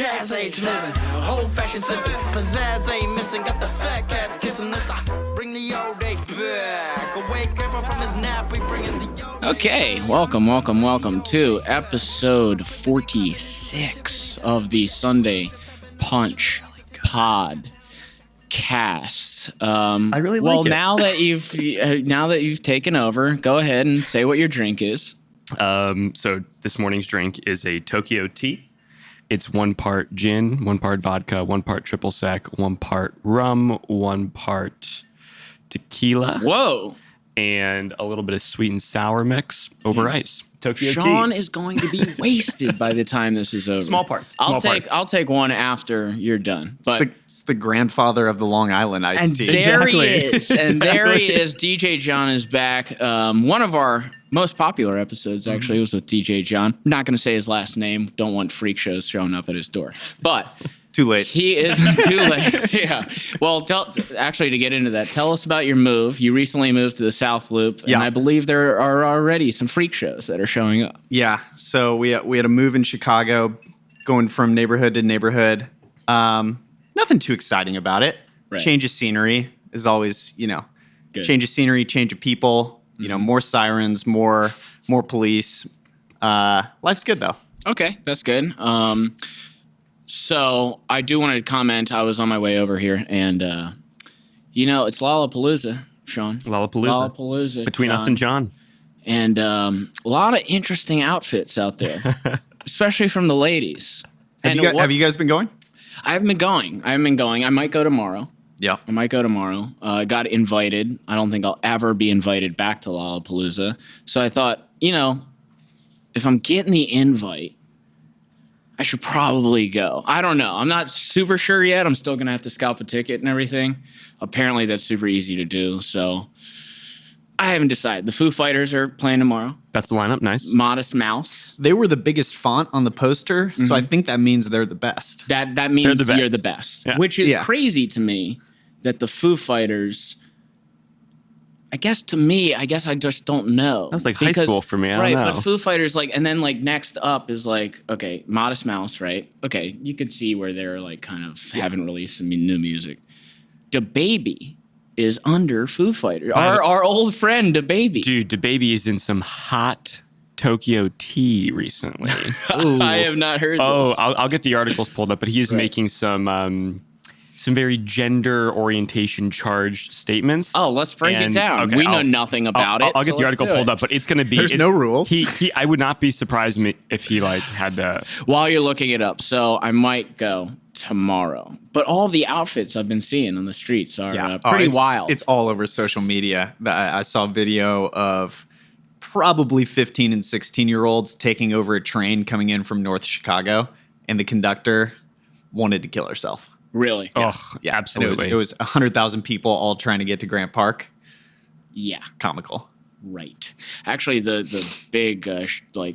jazz age living, old fashioned sipping, pizzazz ain't missing, got the fat cats kissing. Let's bring the old age back. Awake everyone from his nap, we bringing the old. Okay, welcome to episode 46 of the Sunday Punch Podcast. I really like it. Now that you've taken over, go ahead and say what your drink is. So this morning's drink is a Tokyo tea. It's 1 part gin, 1 part vodka, 1 part triple sec, 1 part rum, 1 part tequila. Whoa. And a little bit of sweet and sour mix over ice. Tokyo Sean tea. is going to be wasted by the time this is over. Small parts. I'll take one after you're done. But It's the grandfather of the Long Island iced tea. there he Exactly. is. And there he is. DJ John is back. One of our most popular episodes actually was with DJ John. I'm not going to say his last name. Don't want freak shows showing up at his door. But Too late. he is too late. Yeah. Well, actually, to get into that, tell us about your move. You recently moved to the South Loop, Yeah. and I believe there are already some freak shows that are showing up. Yeah. So we had a move in Chicago, going from neighborhood to neighborhood. Nothing too exciting about it. Right. Change of scenery is always, Good. change of scenery, change of people. More sirens, more police. Life's good though. Okay, that's good. So I do want to comment. I was on my way over here, and it's Lollapalooza, Sean. Lollapalooza. Between us and John. And a lot of interesting outfits out there, especially from the ladies. Have you guys been going? I haven't been going. I might go tomorrow. Yeah. I might go tomorrow. I got invited. I don't think I'll ever be invited back to Lollapalooza. So I thought, if I'm getting the invite, I should probably go. I don't know. I'm not super sure yet. I'm still going to have to scalp a ticket and everything. Apparently, that's super easy to do. So I haven't decided. The Foo Fighters are playing tomorrow. That's the lineup. Nice. Modest Mouse. They were the biggest font on the poster, so I think that means they're the best. That means the best. you're the best. Yeah. Which is Yeah. crazy to me that the Foo Fighters, I guess I just don't know. That's like high school for me. I don't know. But Foo Fighters, and then next up is okay, Modest Mouse, right? Okay, you could see where they're kind of haven't released some new music. DaBaby is under Foo Fighters. Our old friend DaBaby. Dude, DaBaby is in some hot Tokyo tea recently. I have not heard this. I'll get the articles pulled up, but he is making some very gender orientation charged statements. Oh, let's break it down. Okay, we know nothing about it. I'll get so the let's article do pulled it. up, but it's going to be. There's no rules. I would not be surprised if he had to. While you're looking it up, so I might go tomorrow. But all the outfits I've been seeing on the streets are pretty wild. It's all over social media. I saw a video of probably 15 and 16-year-olds taking over a train coming in from North Chicago, and the conductor wanted to kill herself. Really? Oh, Yeah, absolutely. And it was 100,000 people all trying to get to Grant Park. Yeah. Comical. Right. Actually, the big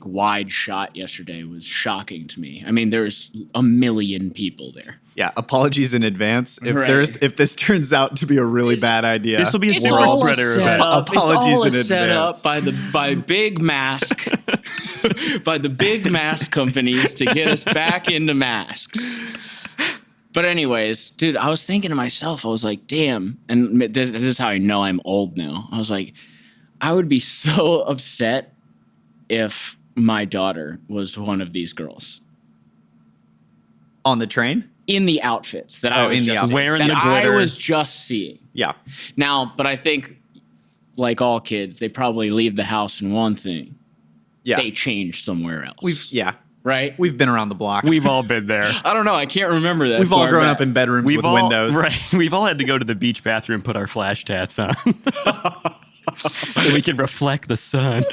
wide shot yesterday was shocking to me. I mean, there's a million people there. Yeah, apologies in advance Right. if this turns out to be a really bad idea. This will be a It's super all a spreader event. setup. Apologies it's all in a setup advance. by Big Mask, by the big mask companies to get us back into masks. But anyways, dude, I was thinking to myself, I was like, damn, and this is how I know I'm old now. I was like, I would be so upset if my daughter was one of these girls On the train? in the outfits that I was in the just outfits. Wearing that the I glitter. was just seeing. Yeah. Now, but I think, like all kids, they probably leave the house in one thing. Yeah. They change somewhere else. Right? We've been around the block. We've all been there. I don't know. I can't remember that. We've all far grown back. up in bedrooms We've with all windows. right. We've all had to go to the beach bathroom, put our flash tats on, so we can reflect the sun.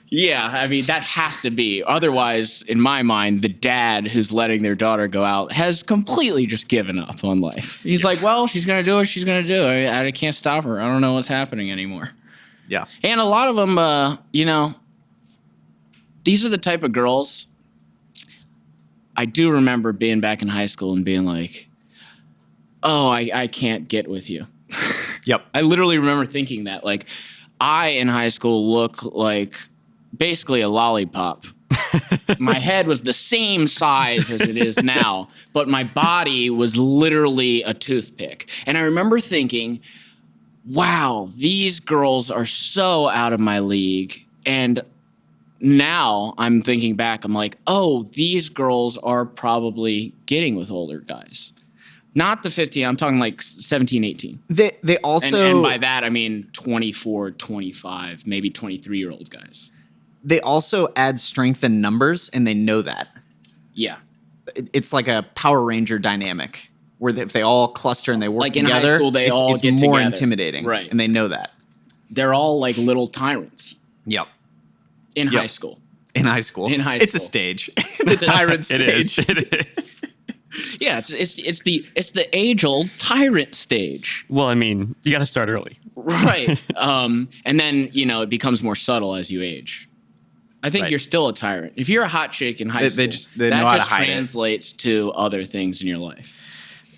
Yeah, I mean, that has to be. Otherwise, in my mind, the dad who's letting their daughter go out has completely just given up on life. He's like, well, she's going to do what she's going to do. I can't stop her. I don't know what's happening anymore. Yeah. And a lot of them, these are the type of girls. I do remember being back in high school and being like, oh, I can't get with you. Yep. I literally remember thinking that. Like, I in high school look like basically a lollipop My head was the same size as it is now, but my body was literally a toothpick. And I remember thinking, wow, these girls are so out of my league. And now I'm thinking back, I'm like, oh, these girls are probably getting with older guys. Not the 15, I'm talking like 17, 18. They also... And by that, I mean 24, 25, maybe 23-year-old guys. They also add strength in numbers, and they know that. Yeah. It's like a Power Ranger dynamic, where if they all cluster and they work Like in together, high school, they all it's get more together. intimidating. Right. And they know that. They're all like little tyrants Yep. in high school. In high school. In high It's a school. stage. The tyrant stage. It is. Yeah, it's the age-old tyrant stage. Well, I mean, you got to start early. Right. And then, it becomes more subtle as you age. I think Right. you're still a tyrant. If you're a hot chick in high school, they that know how to just hide it. translates to other things in your life.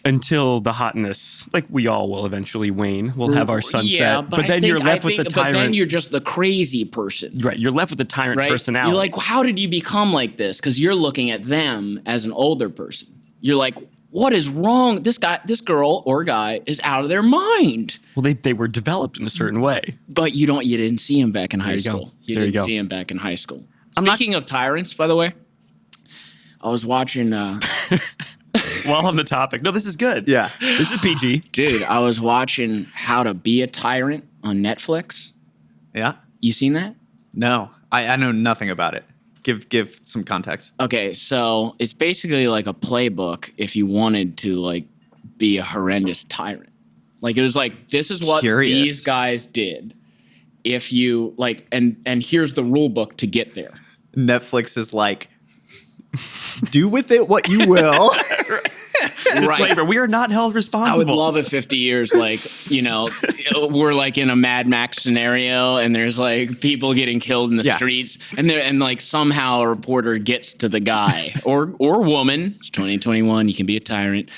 Until the hotness, like we all will eventually wane. We'll have our sunset. Yeah, but then you're left with the tyrant. But then you're just the crazy person. Right, you're left with the tyrant Right? personality. You're like, how did you become like this? Because you're looking at them as an older person. You're like, what is wrong? This girl or guy is out of their mind. well, they were developed in a certain way. But you didn't see him back in high you go. school. You There you didn't go. see him back in high school. I'm not- Speaking of tyrants, by the way, I was watching. While on the topic, no, this is good. Yeah. This is PG. Dude, I was watching How to Be a Tyrant on Netflix. Yeah. You seen that? No, I know nothing about it. Give some context. Okay, so it's basically like a playbook if you wanted to like be a horrendous tyrant. Like it was like, this is what Curious. these guys did. If you like, and here's the rule book to get there. Netflix is like, do with it what you will. Disclaimer: we are not held I responsible. would love it 50 years, like, we're like in a Mad Max scenario and there's like people getting killed in the Yeah. streets and like somehow a reporter gets to the guy or woman. It's 2021. You can be a tyrant.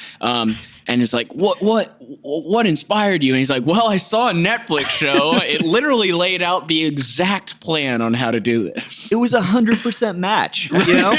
And it's like, what inspired you? And he's like, well, I saw a Netflix show. It literally laid out the exact plan on how to do this. It was 100% match. You know?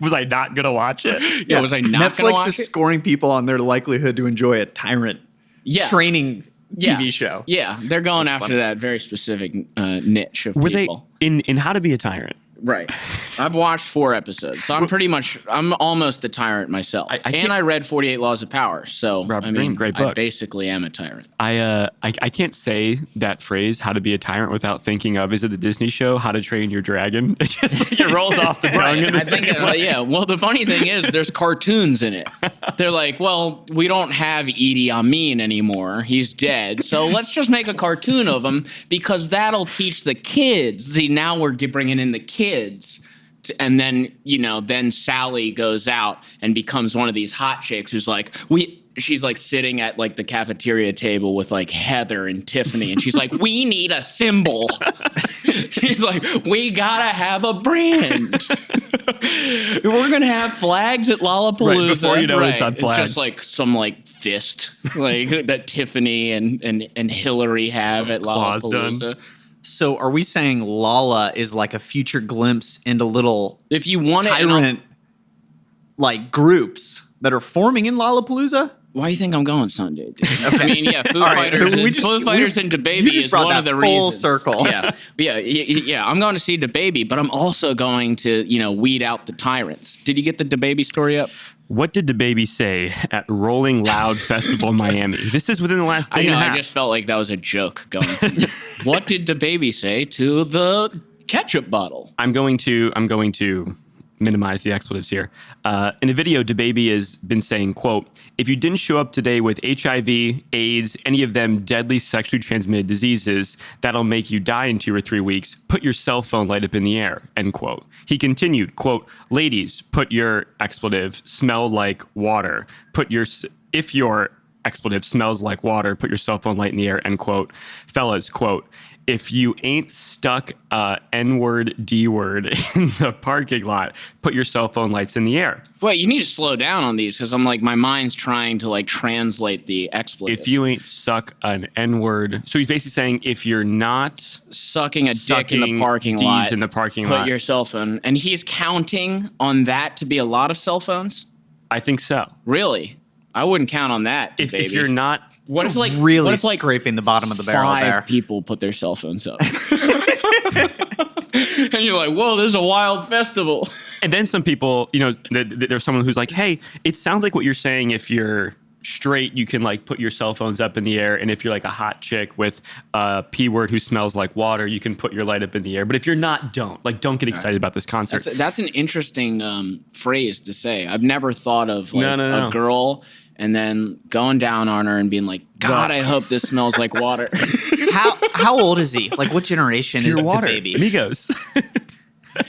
Was I not gonna watch it? Yeah, was I not gonna Netflix watch is it? scoring people on their likelihood to enjoy a tyrant Yeah. training Yeah. TV show. Yeah, they're going after funny. that very specific niche of Were people. they in How to Be a Tyrant? Right. I've watched 4 episodes, so I'm almost a tyrant myself. I and can't- I read 48 Laws of Power, so Robert I mean, Greene, great I book. basically am a tyrant. I can't say that phrase "How to Be a Tyrant" without thinking of, is it the Disney show How to Train Your Dragon? It just like, it rolls off the tongue. In the I think, same way. yeah. Well, the funny thing is, there's cartoons in it. They're like, well, we don't have Idi Amin anymore; he's dead. So let's just make a cartoon of him because that'll teach the kids. See, now we're bringing in the kids. And then, then Sally goes out and becomes one of these hot chicks who's like, she's like sitting at like the cafeteria table with like Heather and Tiffany. And she's like, we need a symbol. She's like, we gotta have a brand. We're going to have flags at Lollapalooza. Right, before you know it's on It's flags. just like some like fist like that Tiffany and Hillary have at Claws done. Lollapalooza. So are we saying Lala is like a future glimpse into little If you want it, tyrant like groups that are forming in Lollapalooza? why do you think I'm going Sunday, dude? I mean, yeah, Foo All right, Fighters, we just- Foo Fighters we- and DaBaby you just is brought one of that the full reasons. circle. Yeah. I'm going to see DaBaby, but I'm also going to, weed out the tyrants. Did you get the DaBaby story up? What did DaBaby say at Rolling Loud Festival in Miami? This is within the last day I know. and a half. I just felt like that was a joke going. What did DaBaby say to the ketchup bottle? I'm going to minimize the expletives here. In a video, DaBaby has been saying, quote, if you didn't show up today with HIV, AIDS, any of them deadly sexually transmitted diseases that'll make you die in 2 or 3 weeks, put your cell phone light up in the air, end quote. He continued, quote, ladies, put your expletive, smell like water, if you're expletive, smells like water, put your cell phone light in the air, end quote. Fellas, quote, if you ain't stuck N-word, D-word in the parking lot, put your cell phone lights in the air. Wait, you need to slow down on these because I'm like, my mind's trying to like translate the expletives. If you ain't suck an N-word. So he's basically saying if you're not sucking a dick in the parking D's lot, in the parking put lot. your cell phone. And he's counting on that to be a lot of cell phones? I think so. Really? I wouldn't count on that, If baby. you're not... What if like Really what if, like, scraping the bottom of the barrel five there. people put their cell phones up? And you're like, whoa, this is a wild festival. And then some people, you know, there's someone who's like, hey, it sounds like what you're saying if you're straight, you can like put your cell phones up in the air. And if you're like a hot chick with a P word who smells like water, you can put your light up in the air. But if you're not, don't get excited about this concert. That's an interesting phrase to say. I've never thought of like No. a girl and then going down on her and being like, God, I hope this smells like water. How old is he? Like, what generation is Pure water. the baby? Amigos.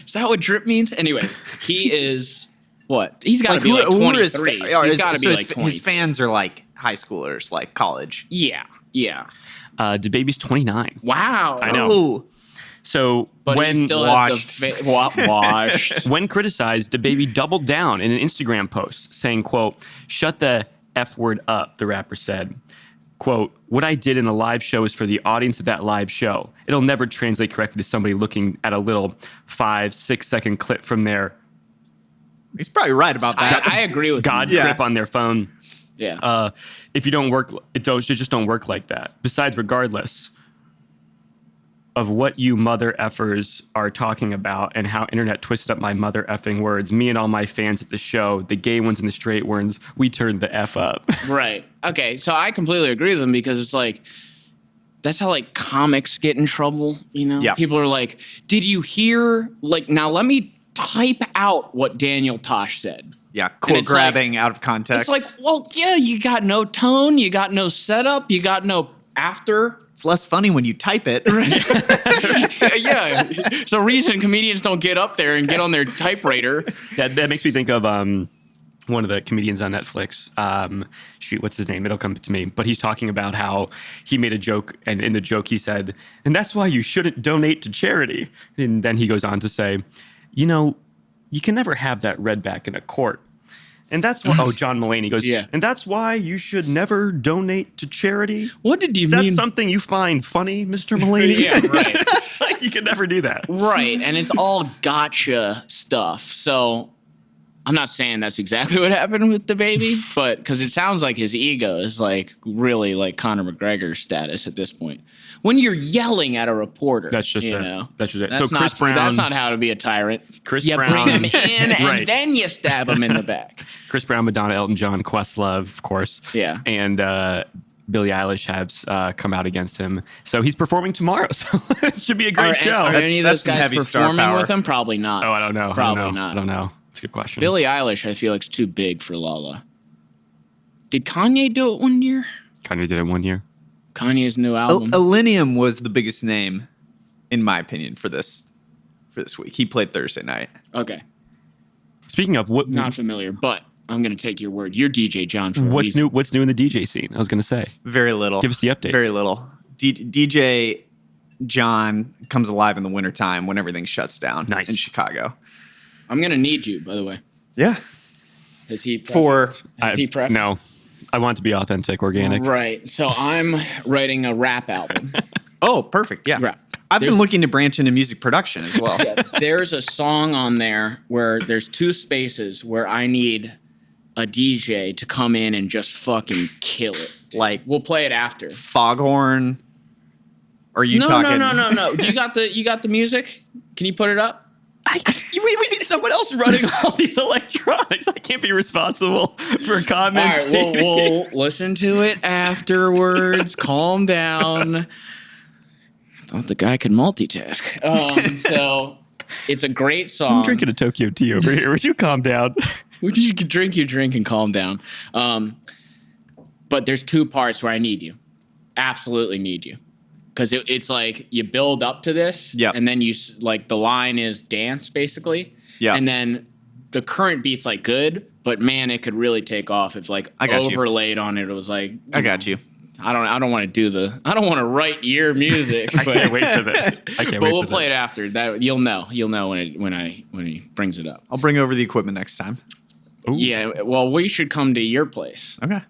Is that what drip means? Anyway, he is what? He's got to be who- like who are his 23. fa- or He's is- got to so be his- like 20. His fans are like high schoolers, like college. Yeah. DaBaby's 29. Wow. I know. Ooh. So But when he still washed. has the washed. when criticized, DaBaby doubled down in an Instagram post saying, quote, shut the F word up, the rapper said. Quote, what I did in the live show is for the audience of that live show. It'll never translate correctly to somebody looking at a little 5-6 second clip from their He's probably right about that. I agree with God him. Yeah. clip on their phone. Yeah. If you don't work, it just don't work like that. Besides, regardless of what you mother effers are talking about and how internet twisted up my mother effing words, me and all my fans at the show, the gay ones and the straight ones, we turned the F up. Right. Okay. So I completely agree with him because it's like, that's how like comics get in trouble. You know, Yeah. people are like, did you hear? Like, now let me type out what Daniel Tosh said. Yeah, And quote it's grabbing out of context. It's like, well, yeah, you got no tone, you got no setup, you got no after. it's less funny when you type it. Yeah. It's a reason comedians don't get up there and get on their typewriter. That makes me think of one of the comedians on Netflix. Shoot, what's his name? It'll come to me. But he's talking about how he made a joke, and in the joke he said, and that's why you shouldn't donate to charity. And then he goes on to say, you know, you can never have that read back in a court. And that's why, John Mulaney goes, Yeah. and that's why you should never donate to charity. What did you Is mean? that something you find funny, Mr. Mulaney? Yeah, right. It's like you can never do that. Right. And it's all gotcha stuff. So I'm not saying that's exactly what happened with the baby, but because it sounds like his ego is like really like Conor McGregor status at this point. When you're yelling at a reporter, That's just you it. know, That's just it. That's So Chris Brown- That's not how to be a tyrant. Chris you Brown- bring him in and Right. then you stab him in the back. Chris Brown, Madonna, Elton John, Questlove, of course. Yeah. And Billie Eilish has come out against him. So he's performing tomorrow. So it should be a great show. Are any of that's those some guys heavy star performing power. with him? Probably not. I don't know. Probably not. I don't know. It's a good question. Billie Eilish, I feel like, is too big for Lala. Did Kanye do it one year? Kanye did it 1 year. Kanye's new album. Illenium was the biggest name, in my opinion, for this week. He played Thursday night. Okay. Speaking of what, Not familiar, but I'm going to take your word. You're DJ John for a what's reason. new? What's new in the DJ scene? I was going to say. Very little. Give us the updates. Very little. DJ John comes alive in the wintertime when everything shuts down Nice. in Chicago. I'm going to need you, by the way. Yeah. Has he For- prefaced? Has he prefaced? No. I want it to be authentic, organic. Right. So I'm writing a rap album. Oh, perfect. Yeah. Right. I've been There's- looking to branch into music production as well. Yeah, there's a song on there where there's two spaces where I need a DJ to come in and just fucking kill it. dude. Like- we'll play it after. Foghorn. Are you No, talking? no. Do you got the music? Can you put it up? We need someone else running all these electronics. I can't be responsible for All right, commenting. we'll listen to it afterwards. Calm down. I thought the guy could multitask. So it's a great song. I'm drinking a Tokyo tea over here. Would you calm down? Would you drink your drink and calm down? But there's two parts where I need you. Absolutely need you. Because it's like you build up to this, Yep. and then like the line is dance basically, Yeah. and then the current beat's like good, but man, it could really take off if like I got you. overlaid on it. It was like I got you. I don't want to I don't want to write your music. I can't wait for this. I can't But wait we'll for play this. it after. That you'll know when he brings it up. I'll bring over the equipment next time. Ooh. Yeah, well, we should come to your place. Okay.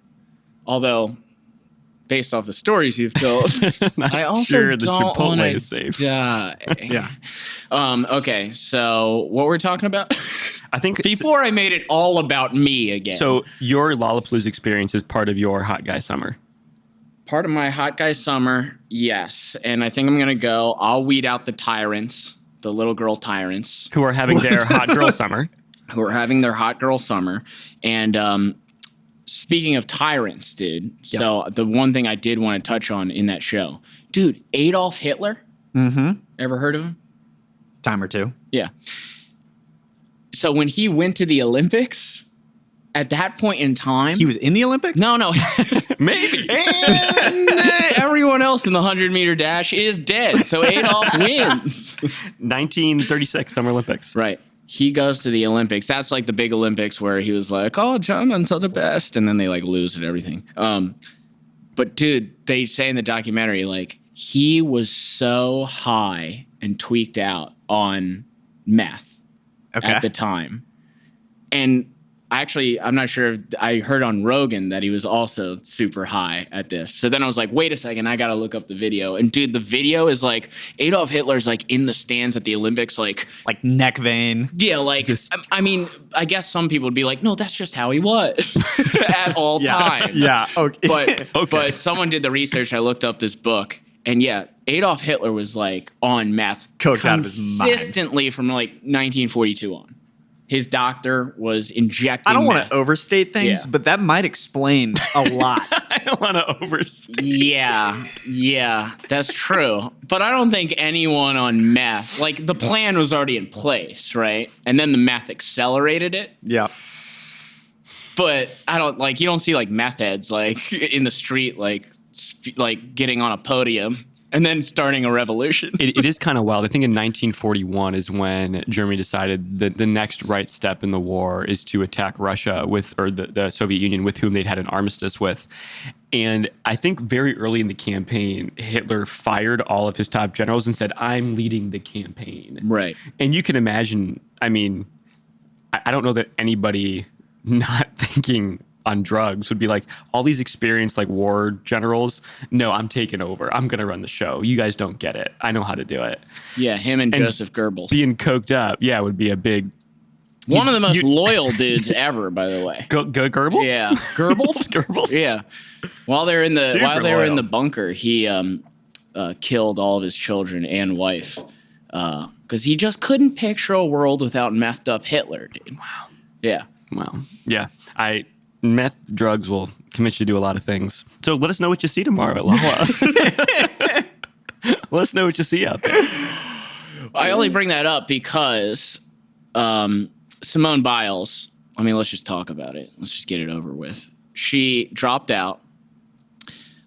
Although, based off the stories you've told, I also sure the don't Chipotle want to is safe. die. Yeah. Okay, so what we're talking about? I think Before I made it all about me again. so. Your Lollapalooza experience is part of your hot guy summer. Part of my hot guy summer, yes. And I think I'm going to go. I'll weed out the tyrants, the little girl tyrants, Who are having their hot girl summer. who are having their hot girl summer. And speaking of tyrants, dude, so the one thing I did want to touch on in that show, dude, Adolf Hitler. Mm-hmm. Ever heard of him? Time or two. Yeah. So when he went to the Olympics, at that point in time, He was in the Olympics? no. Maybe. And everyone else in the 100-meter dash is dead. So Adolf wins. 1936 Summer Olympics. Right. He goes to the Olympics. That's like the big Olympics where he was like, "Oh, Germans are the best," and then they like lose at everything. But dude, they say in the documentary like he was so high and tweaked out on meth Okay. at the time, and actually, I'm not sure. I heard on Rogan that he was also super high at this. So then I was like, wait a second, I got to look up the video. And dude, the video is like Adolf Hitler's like in the stands at the Olympics, like neck vein. yeah, like I mean, I guess some people would be like, no, that's just how he was at all times. Yeah. Okay. But someone did the research. I looked up this book, and yeah, Adolf Hitler was like on meth Coked out of his mind. consistently from like 1942 on. His doctor was injecting I don't want meth. to overstate things, Yeah. but that might explain a lot. I don't want to overstate. Yeah, that's true. But I don't think anyone on meth, like the plan was already in place, right? And then the meth accelerated it. Yeah. But I don't like you don't see like meth heads like in the street like getting on a podium and then starting a revolution. It is kind of wild. I think in 1941 is when Germany decided that the next right step in the war is to attack Russia or the Soviet Union, with whom they'd had an armistice with. And I think very early in the campaign, Hitler fired all of his top generals and said, "I'm leading the campaign." Right. And you can imagine, I mean, I don't know that anybody not thinking on drugs would be like, all these experienced like war generals, no, I'm taking over. I'm going to run the show. You guys don't get it. I know how to do it. Yeah, him and Joseph Goebbels. Being coked up, yeah, would be a big... One of the most loyal dudes ever, by the way. Goebbels? Yeah. Goebbels? Goebbels? Yeah. While they were in Super the loyal. bunker, he killed all of his children and wife because he just couldn't picture a world without methed up Hitler, dude. Wow. Yeah. Well, yeah. Meth drugs will commit you to do a lot of things. So let us know what you see tomorrow at Lolla. Let us know what you see out there. I only bring that up because Simone Biles, I mean, let's just talk about it. Let's just get it over with. She dropped out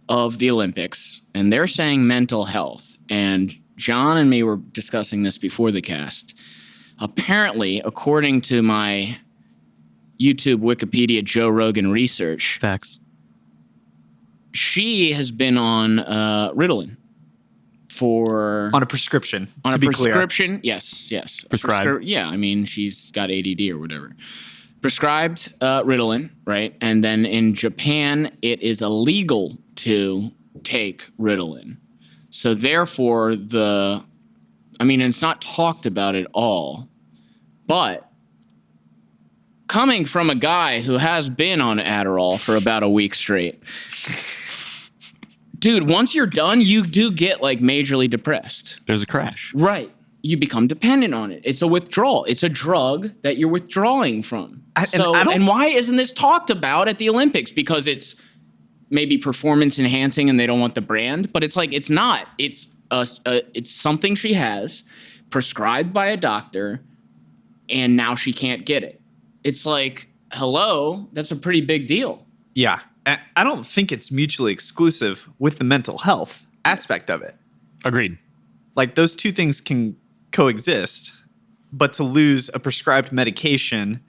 of the Olympics, and they're saying mental health. And John and me were discussing this before the cast. Apparently, according to my YouTube, Wikipedia, Joe Rogan research, Facts. she has been on Ritalin for On a prescription, on to a be clear. prescription. Yes. Prescribed. Yeah, I mean, she's got ADD or whatever. Prescribed Ritalin, right? And then in Japan, it is illegal to take Ritalin. So therefore, it's not talked about at all. But coming from a guy who has been on Adderall for about a week straight, dude, once you're done, you do get like majorly depressed. There's a crash. Right. You become dependent on it. It's a withdrawal. It's a drug that you're withdrawing from. And why isn't this talked about at the Olympics? Because it's maybe performance enhancing and they don't want the brand, but it's like, it's not. It's something she has prescribed by a doctor and now she can't get it. It's like, hello, that's a pretty big deal. Yeah. I don't think it's mutually exclusive with the mental health aspect of it. Agreed. Like, those two things can coexist. But to lose a prescribed medication,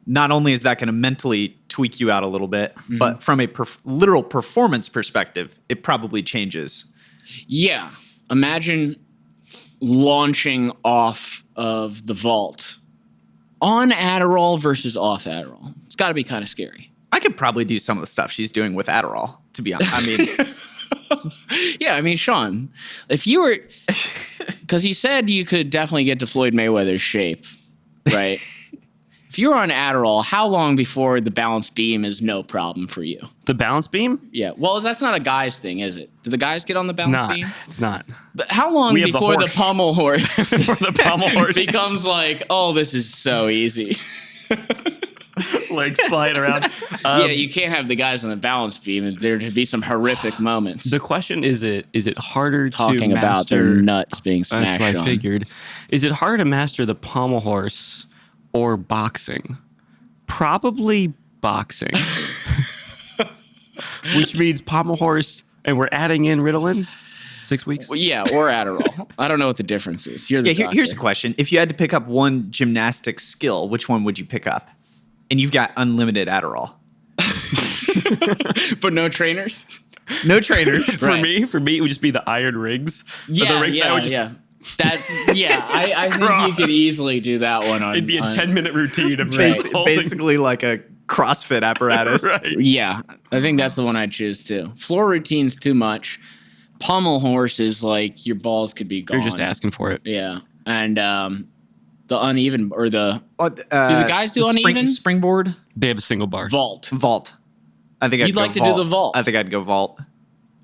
not only is that going to mentally tweak you out a little bit, but from a literal performance perspective, it probably changes. Yeah. Imagine launching off of the vault on Adderall versus off Adderall. It's got to be kind of scary. I could probably do some of the stuff she's doing with Adderall, to be honest. I mean, Yeah, I mean, Sean, if you were, because he said you could definitely get to Floyd Mayweather's shape, right? If you were on Adderall, how long before the balance beam is no problem for you? The balance beam? Yeah, well, that's not a guy's thing, is it? Do the guys get on the balance beam? It's not. But how long We have the before the horse. pommel horse For the pommel horse. becomes like, oh, this is so easy? Like slide around. Yeah, you can't have the guys on the balance beam. There to be some horrific moments. The question is it harder Talking to about their master? nuts being smashed That's what I on. figured. Is it harder to master the pommel horse or boxing? Probably boxing. Which means pommel horse, and we're adding in Ritalin. 6 weeks. Well, yeah, or Adderall. I don't know what the difference is. You're the here's a doctor. question. If you had to pick up one gymnastics skill, which one would you pick up? And you've got unlimited Adderall. But no trainers? No trainers. For me, it would just be the iron rigs. So the rigs that I would just, That's I think you could easily do that one on. it'd be a on- 10-minute routine of Right. just holding. Basically like a CrossFit apparatus. Right. Yeah, I think that's the one I'd choose too. Floor routine's too much. Pommel horse is like your balls could be gone. You're just asking for it. Yeah, and the uneven or the Do the guys do uneven? Springboard? They have a single bar. vault. Vault. I think I'd You'd go like to do the vault. I think I'd go vault.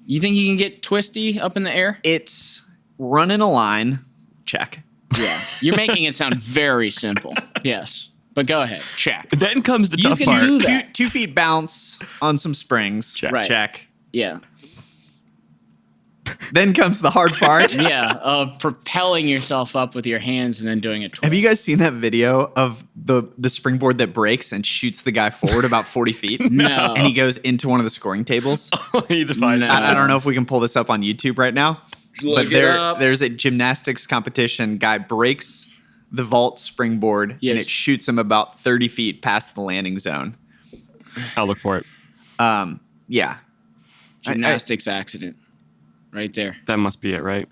You think you can get twisty up in the air? It's run in a line. Check. Yeah, you're making it sound very simple. Yes, but go ahead. Check. Then comes the You tough can part. do that. 2 feet bounce on some springs. Check. Right. Check. Yeah. Then comes the hard part. Yeah, of propelling yourself up with your hands and then doing a twist. Have you guys seen that video of the springboard that breaks and shoots the guy forward about 40 feet? No. And he goes into one of the scoring tables. I need to find No. out. I don't know if we can pull this up on YouTube right now. Look but it up. there's a gymnastics competition. Guy breaks the vault springboard and Yes. it shoots him about 30 feet past the landing zone. I'll look for it. Yeah. Gymnastics accident. Right there. That must be it, right?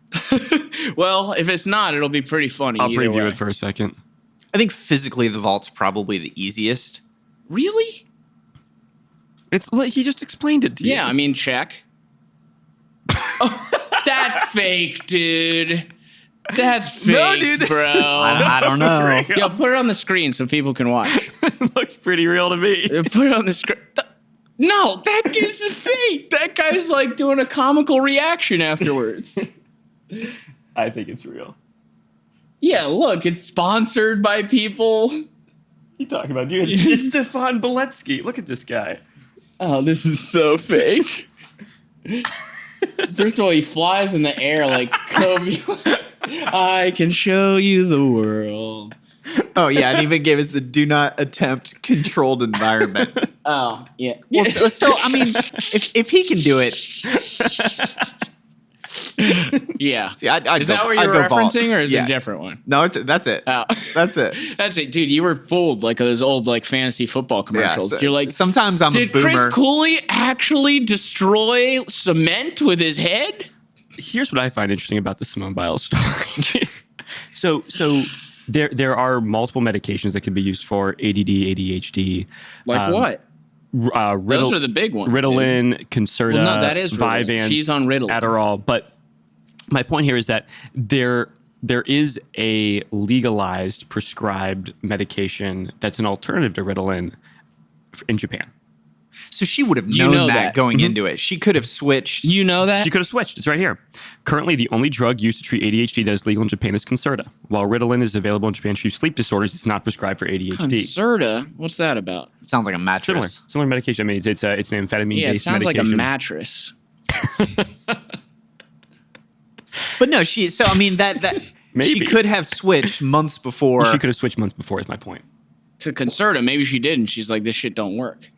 Well, if it's not, it'll be pretty funny. I'll either preview way. it for a second. I think physically the vault's probably the easiest. Really? It's like he just explained it to you. Yeah, I mean, check. Oh, that's fake, dude. That's fake, No, dude, this bro. is I don't know. Yeah, put it on the screen so people can watch. It looks pretty real to me. Put it on the screen. No, that is fake. That guy's like doing a comical reaction afterwards. I think it's real. Yeah, look, it's sponsored by people. You talking about dude? It's Stefan Beletsky. Look at this guy. Oh, this is so fake. First of all, he flies in the air like Kobe. I can show you the world. Oh, yeah. And even gave us the do not attempt controlled environment. Oh, yeah. Well, so I mean, if he can do it, Yeah. see, I'd Is go, that what I'd you're go vault. referencing, or is it Yeah. a different one? No, that's it. Oh. That's it. That's it, dude. You were fooled like those old like fantasy football commercials. so You're like, sometimes I'm a did boomer. Chris Cooley actually destroy cement with his head? Here's what I find interesting about the Simone Biles story. so there are multiple medications that can be used for ADD, ADHD. Like what? Those are the big ones. dude. Ritalin, Concerta, Well, no, that is Ritalin. Vyvanse, She's on Ritalin. Adderall. But my point here is that there is a legalized prescribed medication that's an alternative to Ritalin in Japan. So she would have You known know that that. going into it. She could have switched. You know that? She could have switched. It's right here. Currently, the only drug used to treat ADHD that is legal in Japan is Concerta. While Ritalin is available in Japan to treat sleep disorders, it's not prescribed for ADHD. Concerta? What's that about? Sounds like a mattress. Similar medication. I mean, it's an amphetamine-based Yeah, it sounds medication. like a mattress. But no, she. So I mean that she Maybe. could have switched months before. She could have switched months before. Is my point. To Concerta, maybe she did, and she's like, this shit don't work.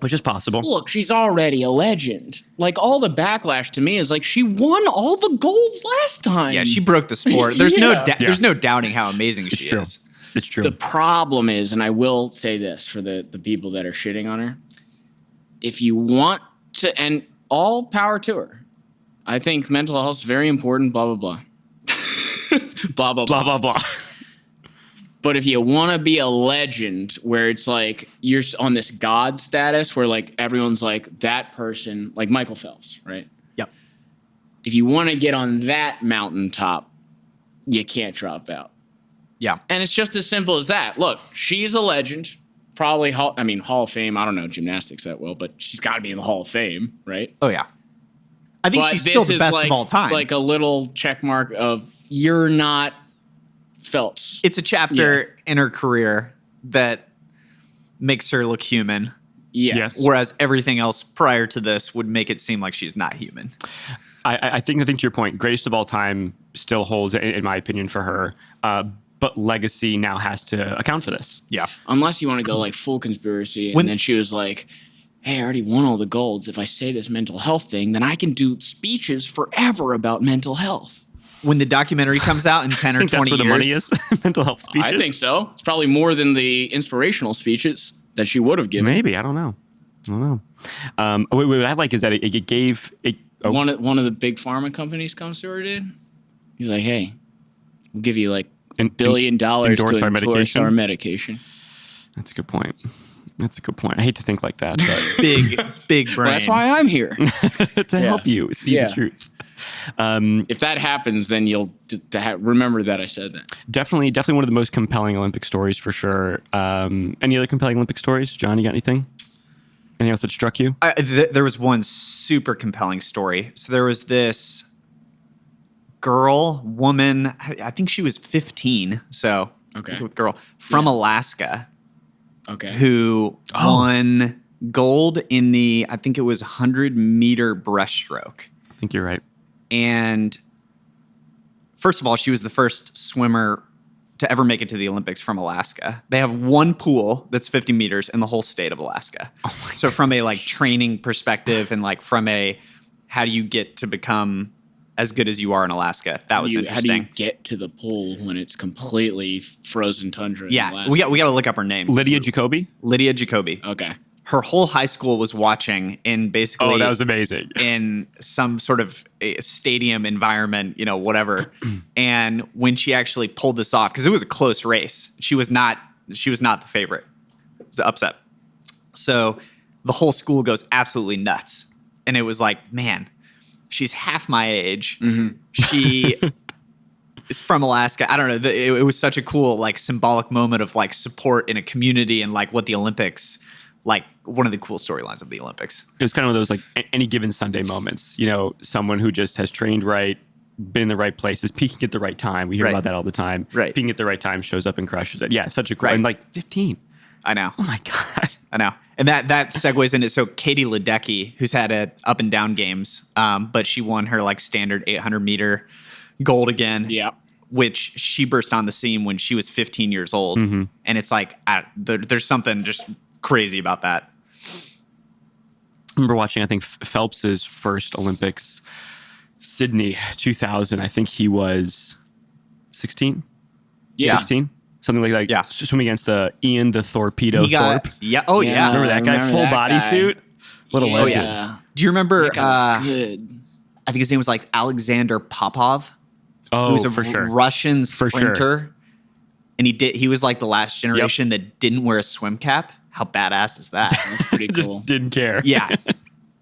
which is possible. Look, she's already a legend. Like, all the backlash to me is like, she won all the golds last time. Yeah, she broke the sport. There's Yeah. there's no doubting how amazing she true. is. It's true. The problem is, and I will say this for the people that are shitting on her, if you want to, and all power to her, I think mental health is very important, blah, blah, blah. Blah, blah, blah, blah. blah, blah. But if you want to be a legend where it's like you're on this god status where like everyone's like that person, like Michael Phelps, right? Yep. If you want to get on that mountaintop, you can't drop out. Yeah. And it's just as simple as that. Look, she's a legend. Probably, Hall of Fame. I don't know gymnastics that well, but she's got to be in the Hall of Fame, right? Oh, yeah. I think But she's this still the is best like, of all time. Like a little check mark of you're not Phelps. It's a chapter in her career that makes her look human, Yeah. Yes. whereas everything else prior to this would make it seem like she's not human. I think to your point, greatest of all time still holds, in my opinion, for her. But legacy now has to account for this. Yeah. Unless you want to go like full conspiracy. When- And then she was like, hey, I already won all the golds. If I say this mental health thing, then I can do speeches forever about mental health. When the documentary comes out in 10 I or think 20 that's where years. the money is. Mental health speeches. I think so. It's probably more than the inspirational speeches that she would have given. Maybe. I don't know. What I like is that it gave it. Oh, One of the big pharma companies comes to her, dude. He's like, hey, we'll give you like $1 billion to endorse our medication? our medication. that's a good point. I hate to think like that, but Big brain. Well, that's why I'm here. to help you see Yeah. the truth. If that happens, then you'll remember that I said that. Definitely one of the most compelling Olympic stories for sure. Any other compelling Olympic stories? John, you got anything? Anything else that struck you? There was one super compelling story. So there was this woman, I think she was 15. So, Okay. girl from Alaska Okay. who won gold in the, I think it was 100-meter breaststroke. I think you're right. And first of all, she was the first swimmer to ever make it to the Olympics from Alaska. They have one pool that's 50 meters in the whole state of Alaska. So from a like training perspective and like from a how do you get to become as good as you are in Alaska, that was How do interesting. you get to the pool when it's completely frozen tundra? in Yeah, Alaska? we got to look up her name. Lydia Jacoby. Lydia Jacoby. Okay. Her whole high school was watching in basically Oh, that was amazing. in some sort of a stadium environment, whatever. And when she actually pulled this off, because it was a close race, she was not the favorite. It was the upset. So the whole school goes absolutely nuts. And it was like, man, she's half my age. Mm-hmm. She is from Alaska. I don't know. It was such a cool, like, symbolic moment of like support in a community and like what the Olympics, like one of the cool storylines of the Olympics. It was kind of one of those like any given Sunday moments. Someone who just has trained right, been in the right places, peaking at the right time. We hear Right. about that all the time. Right. Peaking at the right time shows up and crushes it. Yeah, such a cool. Right. And like 15. I know. Oh my God. I know. And that segues into, so Katie Ledecky, who's had a up and down games, but she won her like standard 800-meter gold again. Yeah. Which she burst on the scene when she was 15 years old. Mm-hmm. And it's like, there's something just crazy about that. I remember watching, I think, Phelps's first Olympics, Sydney 2000. I think he was 16? Yeah. 16? Something like that. Yeah. Swimming against Ian the Torpedo He got, Thorpe. yeah. Oh, yeah. Remember that guy? remember Full that body guy. suit? What a Yeah. legend. Yeah. Do you remember, That guy was good. I think his name was like Alexander Popov, Oh, who's a for sure. Russian For sure. sprinter. And he was like the last generation that didn't wear a swim cap. How badass is that? That's pretty Just cool. didn't care. Yeah.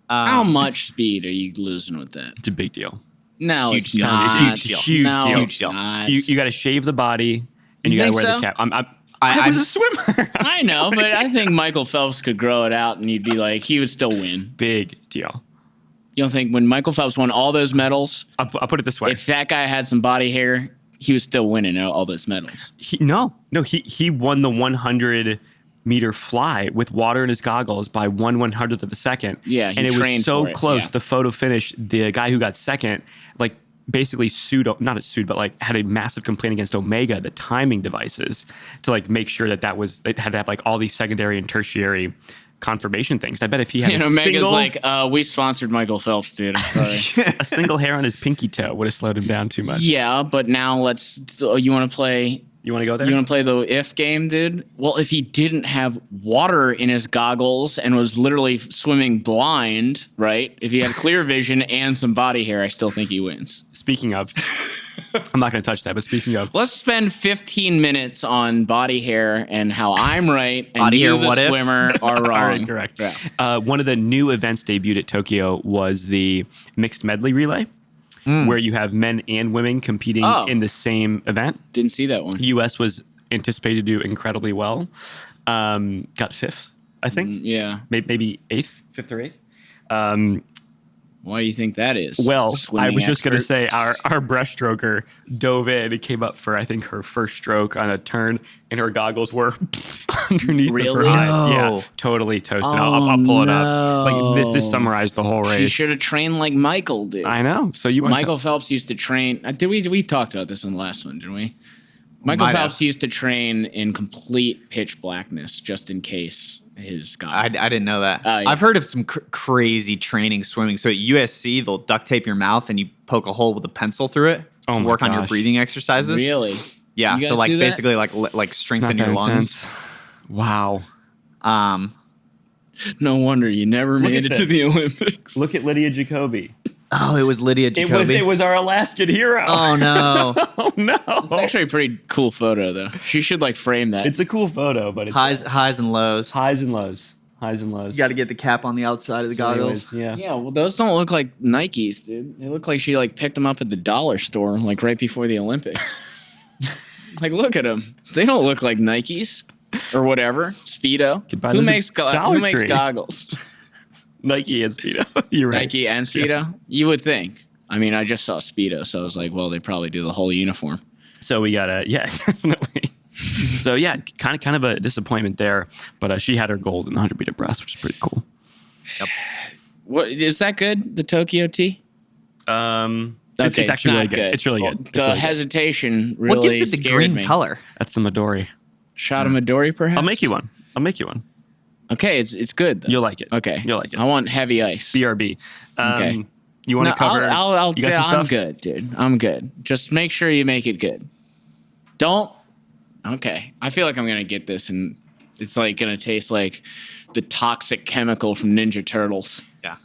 How much speed are you losing with that? It's a big deal. No, Huge it's deal. not. Huge deal. Huge no, deal. it's not. You got to shave the body and you got to think wear so? the cap. I was a swimmer. I know, but I think Michael Phelps could grow it out and you'd be like, he would still win. Big deal. You don't think when Michael Phelps won all those medals, I'll put it this way. if that guy had some body hair, he was still winning all those medals. He won the 100-meter fly with water in his goggles by 1/100th of a second. Yeah, he and it was trained so for it, close. yeah. The photo finish, the guy who got second, like basically but like had a massive complaint against Omega, the timing devices, to like make sure that was they had to have like all these secondary and tertiary confirmation things. I bet if he had Mega's single, like, we sponsored Michael Phelps, dude. I'm sorry. a single hair on his pinky toe would have slowed him down too much. Yeah, but now you want to play... You want to go there? You want to play the if game, dude? Well, if he didn't have water in his goggles and was literally swimming blind, right? If he had clear vision and some body hair, I still think he wins. Speaking of, I'm not going to touch that, but speaking of, Let's spend 15 minutes on body hair and how I'm right and Body you, hair, the what ifs? swimmer, are wrong. correct. Yeah. One of the new events debuted at Tokyo was the mixed medley relay, where you have men and women competing in the same event. Didn't see that one. U.S. was anticipated to do incredibly well. Got fifth, I think. Yeah. Maybe eighth, fifth or eighth. Why do you think that is? Well, I Swimming was just going to expert? say our breaststroker dove in and came up for, I think, her first stroke on a turn, and her goggles were underneath of her Really? eyes. No. Yeah, totally toasted. I'll pull it up. Like this summarized the whole race. She should have trained like Michael did. I know. So you want Michael Phelps used to train. Did we talked about this in the last one, didn't we? Michael Might Phelps have. used to train in complete pitch blackness just in case his goggles. I didn't know that. Oh, yeah. I've heard of some crazy training swimming. So at USC, they'll duct tape your mouth and you poke a hole with a pencil through it Oh to my work on your gosh. breathing exercises. Really? Yeah. You So guys like do that? basically like strengthen your lungs. Wow. No wonder you never made at it to the Olympics. Look at Lydia Jacoby. Oh, it was Lydia Jacoby. It was our Alaskan hero. Oh no. Oh no. It's actually a pretty cool photo, though. She should like frame that. It's a cool photo, but it's highs and lows. highs and lows. Highs and lows. You got to get the cap on the outside of the So anyways, goggles. yeah. Yeah, well, those don't look like Nikes, dude. They look like she like picked them up at the dollar store, like right before the Olympics. Like, look at them. They don't look like Nikes or whatever. Speedo. Could buy Who those at makes Dollar who makes Tree. goggles? Nike and Speedo. You're right. Nike and Speedo. You would think. I mean, I just saw Speedo, so I was like, well, they probably do the whole uniform. So we got yeah, definitely. So yeah, kind of a disappointment there, but she had her gold in the 100-meter breast, which is pretty cool. What is that good? The Tokyo T? It's actually really not good. It's really good. It's The really good. hesitation really What gives it the scared green me. color? That's the Midori. Shot of Midori, perhaps. I'll make you one. Okay, it's good. Though. You'll like it. Okay, You'll like it. I want heavy ice. BRB. Okay. You want to cover? I'll you got some I'm stuff? good, dude. I'm good. Just make sure you make it good. Don't. Okay. I feel like I'm gonna get this, and it's like gonna taste like the toxic chemical from Ninja Turtles. Yeah.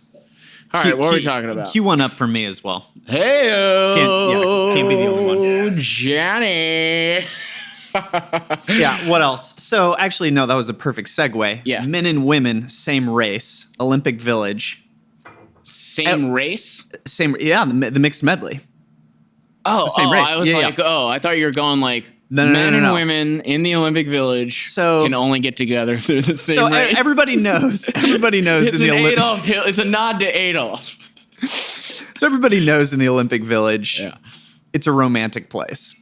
All right, what are we talking about? Cue one up for me as well. Hey, Can't be the only one. Johnny. Yeah, what else? So actually, no, that was a perfect segue. Yeah. Men and women, same race, Olympic Village. Same race? Same, yeah, the mixed medley. Oh, the same race. I was Yeah, like, I thought you were going like No, men and no. women in the Olympic Village So- can only get together if they're the same So race. everybody knows. Everybody knows It's in the an Olympic. Adolf Hitler. It's a nod to Adolf. So everybody knows in the Olympic Village, Yeah. it's a romantic place.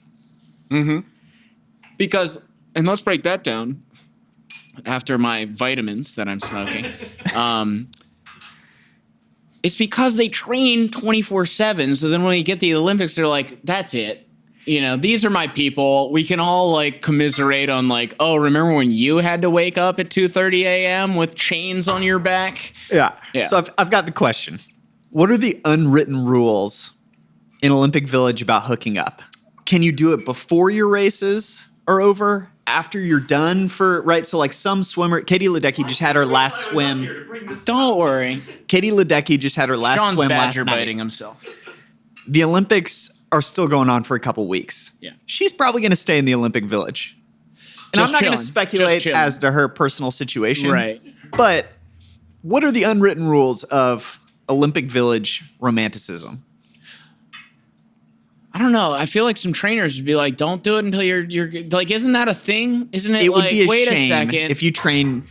Because, and let's break that down after my vitamins that I'm smoking. It's because they train 24/7. So then when you get the Olympics, they're like, that's it. You know, these are my people. We can all like commiserate on like, oh, remember when you had to wake up at 2:30 a.m. with chains on your back? Yeah. Yeah. So I've got the question. What are the unwritten rules in Olympic Village about hooking up? Can you do it before your races are over? After you're done right? So like some swimmer, Katie Ledecky just had her last swim. Don't worry. Katie Ledecky just had her last Sean's swim last badger night. biting himself. The Olympics are still going on for a couple weeks. Yeah. She's probably going to stay in the Olympic Village. And Just I'm not going to chilling. speculate Just chilling. as to her personal situation. Right. But what are the unwritten rules of Olympic Village romanticism? I don't know. I feel like some trainers would be like, "Don't do it until you're like." Isn't that a thing? Isn't it? It would like, be a wait shame a second. if you train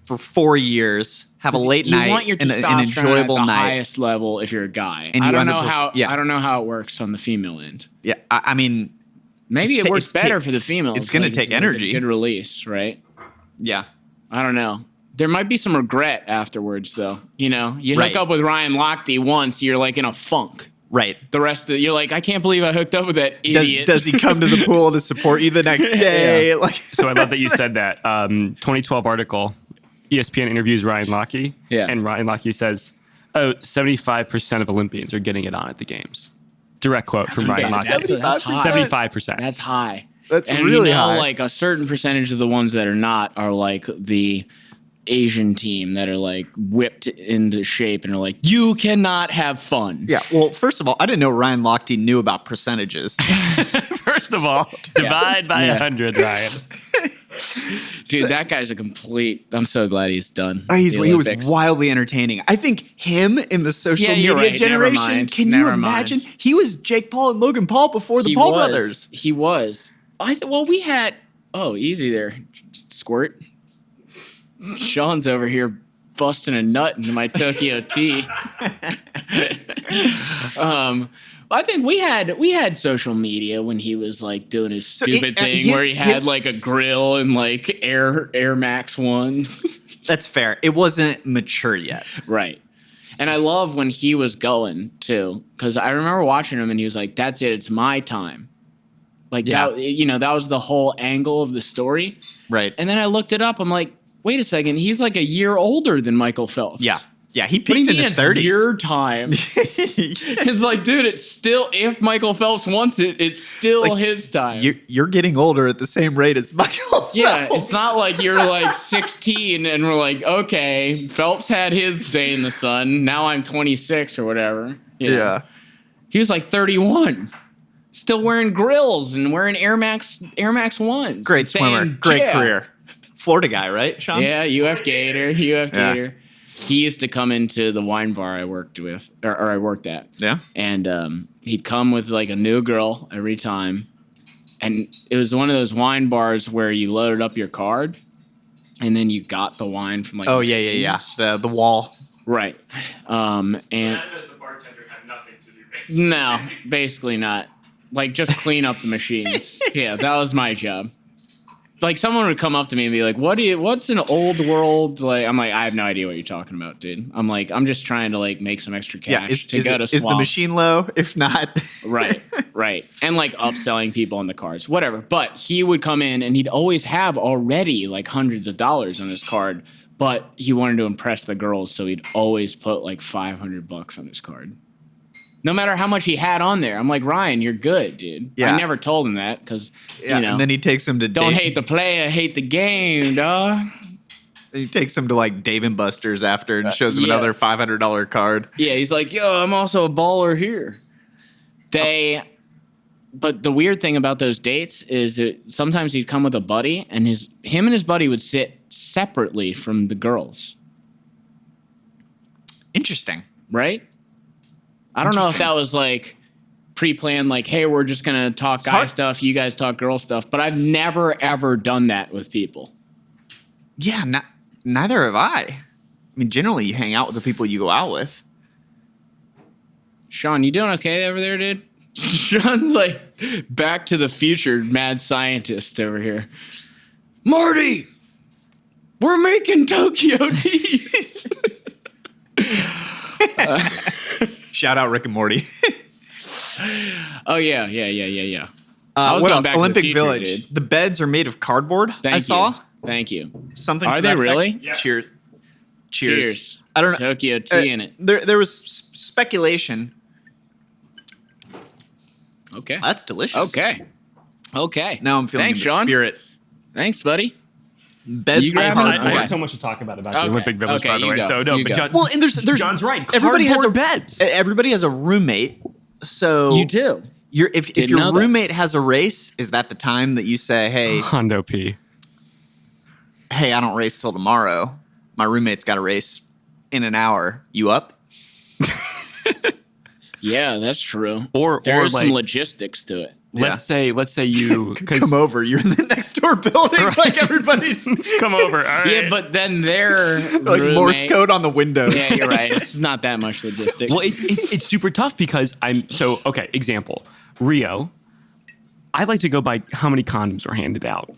for 4 years, have a late you night, want your and testosterone an enjoyable at the night. highest level if you're a guy. And I you don't end know up with- how. yeah. I don't know how it works on the female end. Yeah, I mean, Maybe It's it ta- works it's ta- better for the females. it's gonna like, take like a energy. good release, right? yeah. I don't know. There might be some regret afterwards, though. You know, you Right. hook up with Ryan Lochte once, you're like in a funk. Right. The rest of you're like, I can't believe I hooked up with that Does, idiot. does he come to the pool to support you the next day? Like, So I love that you said that. 2012 article. ESPN interviews Ryan Lochte. Yeah. And Ryan Lochte says, 75% of Olympians are getting it on at the games. Direct quote from Ryan Lochte. That's high. 75%. That's high. That's and really you know, high. like a certain percentage of the ones that are not are like the Asian team that are like whipped into shape and are like, you cannot have fun. Yeah. Well, first of all, I didn't know Ryan Lochte knew about percentages. First of all, divide by 100, Ryan. Dude, that guy's a complete. I'm so glad he's done. He was Olympics. wildly entertaining. I think him in the social Yeah, media you're right. Never generation. mind. Can Never you imagine? mind. He was Jake Paul and Logan Paul before the Paul brothers. He was. Well, we had. Oh, easy there, squirt. Sean's over here busting a nut into my Tokyo tea. I think we had social media when he was like doing his stupid thing where he had like a grill and like Air Max ones. That's fair. It wasn't mature yet. Right. And I love when he was going too, because I remember watching him and he was like, "That's it. It's my time." Like that, that was the whole angle of the story. Right. And then I looked it up. I'm like, wait a second. He's like a year older than Michael Phelps. Yeah. Yeah. He What do you peaked in mean his it's 30s. your time? It's like, dude, it's still, if Michael Phelps wants it, it's still like, his time. You're getting older at the same rate as Michael Yeah, Phelps. it's not like you're like 16 and we're like, okay, Phelps had his day in the sun. Now I'm 26 or whatever. You know? Yeah. He was like 31. Still wearing grills and wearing Air Max ones. Great swimmer. Saying, Great "Yeah." career. Florida guy, right, Sean? Yeah, UF Gator. Gator. He used to come into the wine bar I worked with, or I worked at. Yeah. And he'd come with like a new girl every time. And it was one of those wine bars where you loaded up your card and then you got the wine from like Oh, the yeah. machines. The wall. Right. And Does the bartender have nothing to do? no, basically not. Like just clean up the machines. Yeah, that was my job. Like someone would come up to me and be like, what's an old world? Like, I'm like, I have no idea what you're talking about, dude. I'm like, I'm just trying to like make some extra cash to go to is the swap. machine low? If not. Right. And like upselling people on the cards, whatever. But he would come in and he'd always have already like hundreds of dollars on his card, but he wanted to impress the girls. So he'd always put like $500 on his card. No matter how much he had on there. I'm like, Ryan, you're good, dude. Yeah. I never told him that because, And then he takes him to don't hate the player, hate the game, dog. He takes him to like Dave & Buster's after and shows him yeah. another $500 card. Yeah, he's like, yo, I'm also a baller here. But the weird thing about those dates is that sometimes he'd come with a buddy, and him and his buddy would sit separately from the girls. Interesting. Right? I don't know if that was like pre-planned, like, hey, we're just gonna talk guy stuff, you guys talk girl stuff. But I've never ever done that with people. Yeah, neither have I. I mean, generally you hang out with the people you go out with. Sean, you doing okay over there, dude? Sean's like Back to the Future mad scientist over here. Marty, we're making Tokyo teas. Shout out Rick and Morty. Oh yeah. I was what going else? Back to the Olympic Future, Village. dude. The beds are made of cardboard. Thank I saw you. Thank you. something. Are to they that effect. really? Yes. Cheers. Cheers. I don't know. Tokyo tea in it. There was speculation. Okay. That's delicious. Okay. Now I'm feeling Thanks, in the Sean. spirit. Thanks, buddy. Beds You made grab of it? I cardboard. have so much to talk about the Okay. Olympic Village, Okay, by the you way. go. So no, You but go. John, Well, and there's John's right. Everybody has a Cardboard beds. Everybody has a roommate. So You do. If Didn't your know that. roommate has a race, is that the time that you say, Hondo P. hey, I don't race till tomorrow. My roommate's got a race in an hour. You up? Yeah, that's true. Or There's like, some logistics to it. let's say you Come over. You're in the next door building. Like everybody's come over. All right. Yeah, but then their like Morse roommate- code on the windows. Yeah, you're right. It's not that much logistics. Well, it's super tough because okay, example. Rio, I like to go by how many condoms were handed out.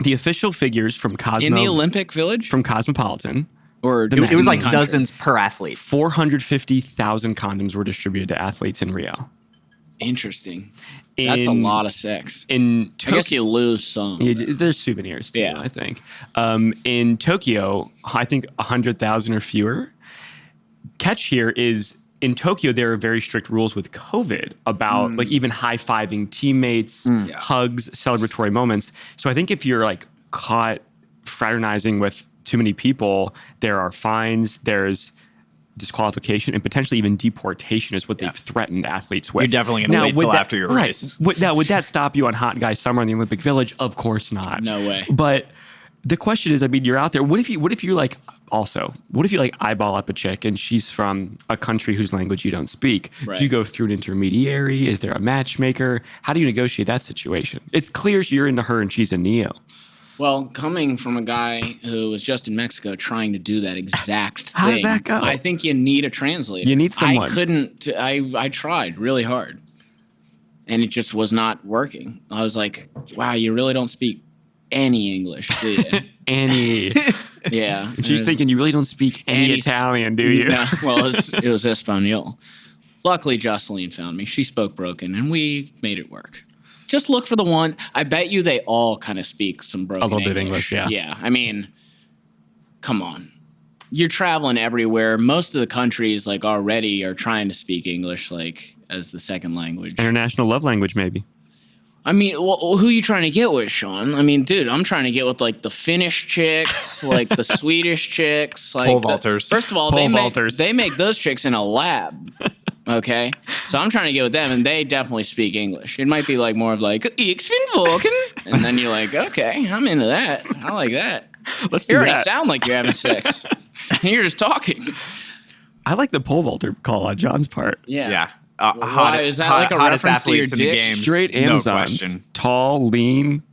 The official figures from in the Olympic Village, from Cosmopolitan, or It It was like country? dozens per athlete. 450,000 condoms were distributed to athletes in Rio. Interesting. That's a lot of six. In I guess you lose some. there's souvenirs too, Yeah. I think. In Tokyo, I think 100,000 or fewer. Catch here is in Tokyo, there are very strict rules with COVID about like even high-fiving teammates, hugs, celebratory moments. So I think if you're like caught fraternizing with too many people, there are fines, there's disqualification, and potentially even deportation is what they've threatened athletes with. You're definitely going to wait till after your race. Would that stop you on Hot Guy Summer in the Olympic Village? Of course not. No way. But the question is, I mean, you're out there. What if you like eyeball up a chick and she's from a country whose language you don't speak? Right. Do you go through an intermediary? Is there a matchmaker? How do you negotiate that situation? It's clear you're into her and she's a Neo. Well, coming from a guy who was just in Mexico trying to do that exact thing. How does that go? I think you need a translator. You need someone. I tried really hard. And it just was not working. I was like, wow, you really don't speak any English, do you? Any. Yeah. And she's thinking, you really don't speak any Italian, do you? No, well, it was Espanol. Luckily, Jocelyn found me. She spoke broken, and we made it work. Just look for the ones. I bet you they all kind of speak some broken little bit of English, yeah. Yeah, I mean, come on. You're traveling everywhere. Most of the countries, like, already are trying to speak English, like, as the second language. International love language, maybe. I mean, well, who are you trying to get with, Sean? I mean, dude, I'm trying to get with, like, the Finnish chicks, like, the Swedish chicks. Like Pole vaulters. First of all, they make those chicks in a lab. Okay, so I'm trying to get with them, and they definitely speak English. It might be like more of like "Ich bin Vulcan," and then you're like, "Okay, I'm into that. I like that." Let's You do already that. sound like you're having sex. You're just talking. I like the pole vaulter call on John's part. Yeah. Yeah. Why, is that like a hottest reference to your athletes in the dick? game. Straight No Amazons. question. Tall, lean.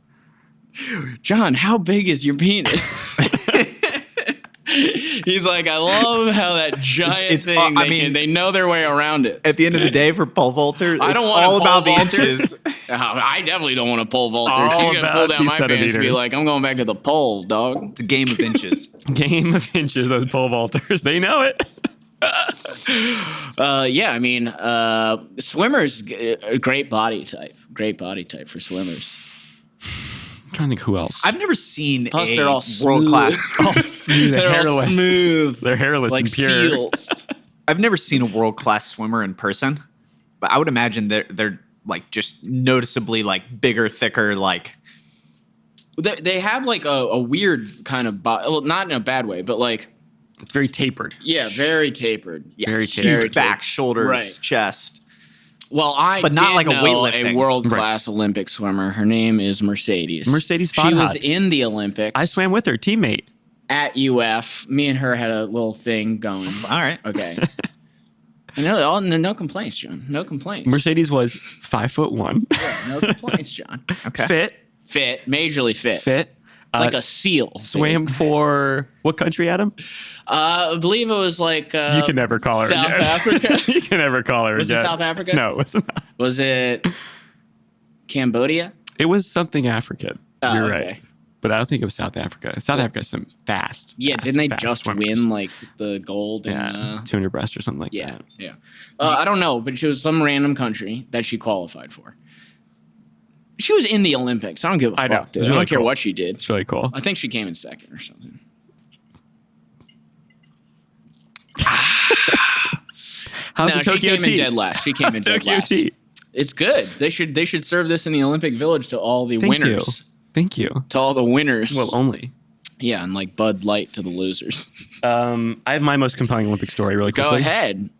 John, how big is your penis? He's like, I love how that giant thing. They know their way around it. At the end of the day, for pole vaulter, I it's don't want a all pole about the vaulter. inches. I definitely don't want a pole vaulter. all She's gonna pull about down the my pants and be centimeters. like, I'm going back to the pole, dog. It's a game of inches. Game of inches, those pole vaulters. They know it. Yeah, I mean, swimmers, a great body type. Great body type for swimmers. I'm trying to think who else. I've never seen Plus, a they're all world class. Smooth, They're all hairless. smooth, They're hairless like and pure. seals. I've never seen a world class swimmer in person, but I would imagine they're like just noticeably like bigger, thicker, like. They have like a weird kind of body, well, not in a bad way, but like, It's very tapered. yeah, very tapered. Yeah, Very huge tapered. back, shoulders, Right. chest. Well, I But not did like a know weightlifting. a world-class Olympic swimmer. Her name is Mercedes. Mercedes She was Fodhot. in the Olympics I swam with her, teammate. at UF. Me and her had a little thing going. All right. Okay. No complaints, John. No complaints. Mercedes was 5'1", No complaints, John. Okay. Fit, majorly fit. fit. Like a seal. Swam for what country, Adam? I believe it was like You can never call her South again. Africa. You can never call her Was it again. South Africa? No, it was not. Was it Cambodia? It was something African. Oh, You're okay. right. But I don't think it was South Africa. South Africa is some fast. Yeah, fast, didn't they fast just swimmers. win like the gold? Yeah, 200 breast or something like Yeah, that. yeah. I don't know, but she was some random country that she qualified for. She was in the Olympics. I don't give a I fuck, know. dude. It's I don't really care cool. what she did. It's really cool. I think she came in second or something. How's No, the Tokyo she came tea? in dead last. She came in dead Tokyo last. tea. It's good. They should serve this in the Olympic Village to all the Thank winners. you. Thank you. To all the winners. Well, only. yeah, and like Bud Light to the losers. I have my most compelling Olympic story really Go quickly. ahead.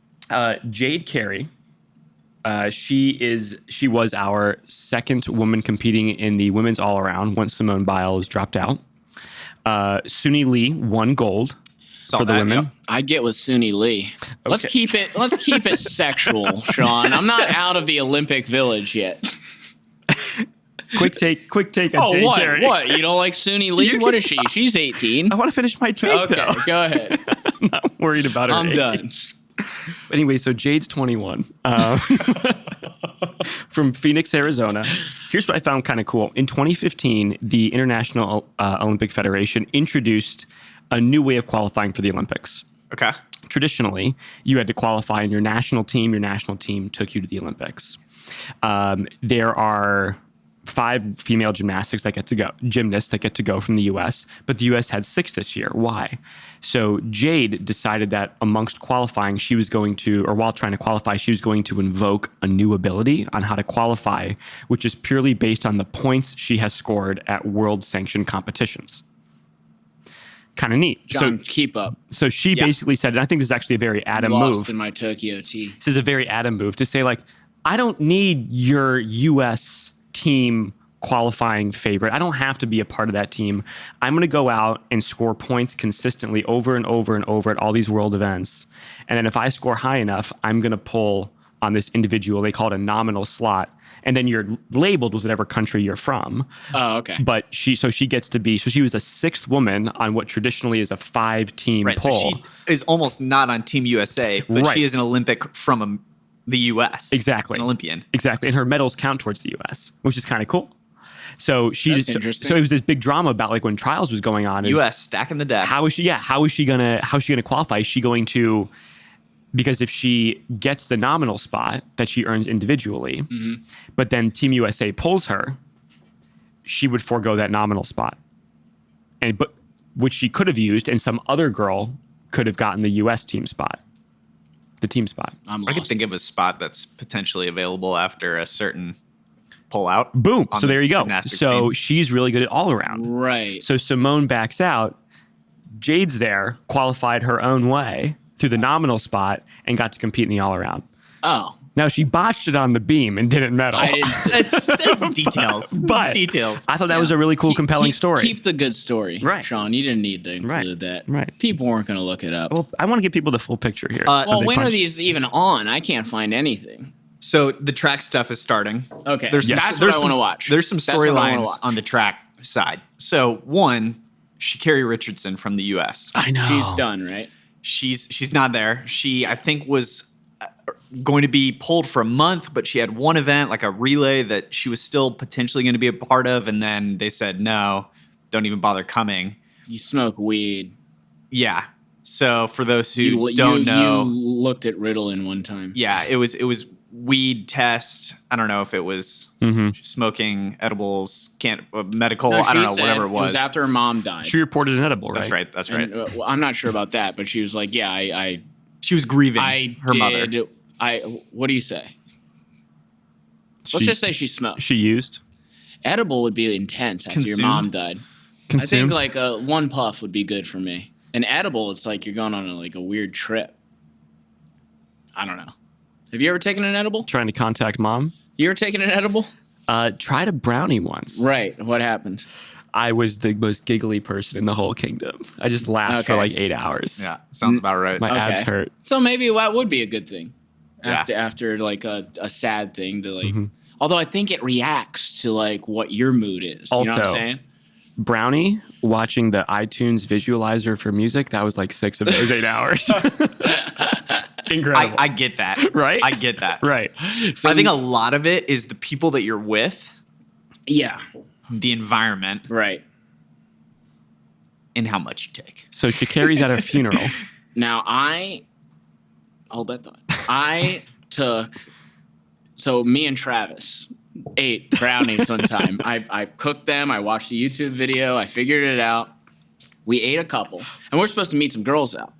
Jade Carey. She was our second woman competing in the women's all around once Simone Biles dropped out. Suni Lee won gold Saw for the that, women. yep. I get with Suni Lee. Let's Okay. keep it sexual, Sean. I'm not out of the Olympic Village yet. Quick take on Oh, Jade what? Carey. What? You don't like Suni Lee? What is she? She's 18. I want to finish my take Okay, though. go ahead. I'm not worried about her. I'm age. done. But anyway, so Jade's 21 from Phoenix, Arizona. Here's what I found kind of cool. In 2015, the International Olympic Federation introduced a new way of qualifying for the Olympics. Okay. Traditionally, you had to qualify in your national team. Your national team took you to the Olympics. There are 5 female gymnasts that get to go from the U.S., but the U.S. had 6 this year. Why? So Jade decided that amongst qualifying, while trying to qualify, she was going to invoke a new ability on how to qualify, which is purely based on the points she has scored at world-sanctioned competitions. Kind of neat. John, keep up. So she basically said, and I think this is actually a very Adam move. Lost in my Tokyo tea. This is a very Adam move to say, like, I don't need your U.S. team qualifying favorite. I don't have to be a part of that team. I'm going to go out and score points consistently over and over and over at all these world events. And then if I score high enough, I'm going to pull on this individual. They call it a nominal slot. And then you're labeled with whatever country you're from. Oh, okay. But she was the 6th woman on what traditionally is a 5-team Right. poll. So she is almost not on Team USA, but Right. she is an Olympic from the U.S. Exactly. An Olympian. Exactly. And her medals count towards the U.S., which is kind of cool. So That's interesting. so it was this big drama about like when trials was going on. U.S. stacking the deck. How is she gonna qualify? Is she going to, because if she gets the nominal spot that she earns individually, but then Team USA pulls her, she would forego that nominal spot, but which she could have used, and some other girl could have gotten the U.S. team spot, the team spot. I'm I lost. could think of a spot that's potentially available after a certain pull out. Boom. on So the there you go. gymnastics So team. she's really good at all around. Right. So Simone backs out. Jade's there, qualified her own way through the nominal spot, and got to compete in the all around. Oh. Now she botched it on the beam and didn't medal. I didn't That's details. But details. I thought that was a really cool, compelling keep, story. Keep the good story. Right. Sean, you didn't need to include that. Right. People weren't going to look it up. Well, I want to give people the full picture here. Uh, So well, they when are punch- these even on? I can't find anything. So the track stuff is starting. Okay. There's some, That's there's what I some- wanna watch. There's some That's what I wanna storylines watch. on the track side. So one, Sha'Carri Richardson from the U.S. I know. She's done, right? She's not there. She, I think, was going to be pulled for a month, but she had one event, like a relay, that she was still potentially going to be a part of, and then they said no, don't even bother coming. You smoke weed. Yeah. So for those who You don't know, you looked at Ritalin one time. yeah, it was weed test. I don't know if it was smoking edibles, medical. No, I don't she know, said whatever it It was was. after her mom died. She reported an edible, right? That's right. That's right. And, well, I'm not sure about that, but she was like, "Yeah, I She was grieving her mother. What do you say? Let's just say she smoked. She used. Edible would be intense after your Consumed? mom died. Consumed. I think like one puff would be good for me. An edible, it's like you're going on a weird trip. I don't know. Have you ever taken an edible? Trying to contact mom. You ever taken an edible? Tried a brownie once. Right. What happened? I was the most giggly person in the whole kingdom. I just laughed for Okay. like 8 hours. Yeah, sounds about right. My abs hurt. So maybe that would be a good thing. Yeah. After like a sad thing to like. Although I think it reacts to like what your mood is. You know what I'm Also, saying? Brownie, watching the iTunes visualizer for music, that was like 6 of those 8 hours. Incredible. I get that. Right? I get that. right. I think a lot of it is the people that you're with, Yeah. the environment, Right. and how much you take. So Sha'Carri's at a funeral. Now hold that thought. So me and Travis ate brownies one time. I cooked them. I watched a YouTube video. I figured it out. We ate a couple, and we're supposed to meet some girls out.